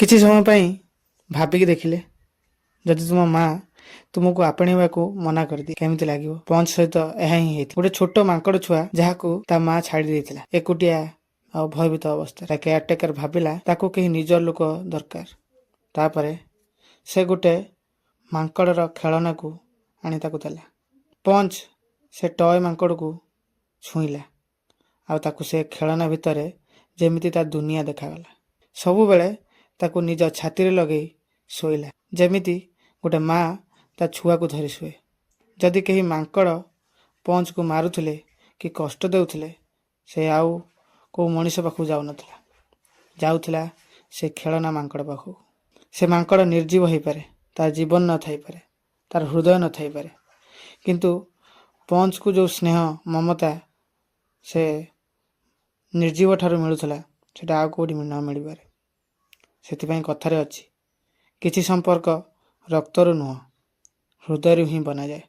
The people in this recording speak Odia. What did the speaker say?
କିଛି ସମୟ ପାଇଁ ଭାବିକି ଦେଖିଲେ ଯଦି ତୁମ ମା ତୁମକୁ ଆପଣେଇବାକୁ ମନା କରିଦିଏ କେମିତି ଲାଗିବ। ପଞ୍ଚ ସହିତ ଏହା ହିଁ ହେଇଥିଲା। ଗୋଟେ ଛୋଟ ମାଙ୍କଡ଼ ଛୁଆ ଯାହାକୁ ତା ମା ଛାଡ଼ି ଦେଇଥିଲା ଏକୁଟିଆ ଆଉ ଭୟଭୀତ ଅବସ୍ଥା। ତା କେୟାରଟେକର ଭାବିଲା ତାକୁ କେହି ନିଜ ଲୋକ ଦରକାର। ତାପରେ ସେ ଗୋଟେ ମାଙ୍କଡ଼ର ଖେଳନାକୁ ଆଣି ତାକୁ ଦେଲା। ପଞ୍ଚ ସେ ଟୟ ମାଙ୍କଡ଼କୁ ଛୁଇଁଲା ଆଉ ତାକୁ ସେ ଖେଳନା ଭିତରେ ଯେମିତି ତା ଦୁନିଆ ଦେଖାଗଲା। ସବୁବେଳେ ତାକୁ ନିଜ ଛାତିରେ ଲଗେଇ ଶୋଇଲା, ଯେମିତି ଗୋଟେ ମା ତା ଛୁଆକୁ ଧରି ଶୁଏ। ଯଦି କେହି ମାଙ୍କଡ଼ ପଞ୍ଚକୁ ମାରୁଥିଲେ କି କଷ୍ଟ ଦେଉଥିଲେ, ସେ ଆଉ କେଉଁ ମଣିଷ ପାଖକୁ ଯାଉନଥିଲା, ଯାଉଥିଲା ସେ ଖେଳନା ମାଙ୍କଡ଼ ପାଖକୁ। ସେ ମାଙ୍କଡ଼ ନିର୍ଜୀବ ହେଇପାରେ, ତାର ଜୀବନ ନଥାଇପାରେ, ତାର ହୃଦୟ ନଥାଇପାରେ, କିନ୍ତୁ ପଞ୍ଚକୁ ଯେଉଁ ସ୍ନେହ ମମତା ସେ ନିର୍ଜୀବ ଠାରୁ ମିଳୁଥିଲା ସେଟା ଆଉ କେଉଁଠି ନ ମିଳିପାରେ। ସେଥିପାଇଁ କଥାରେ ଅଛି, କିଛି ସମ୍ପର୍କ ରକ୍ତରୁ ନୁହଁ ହୃଦୟରୁ ହିଁ ବନାଯାଏ।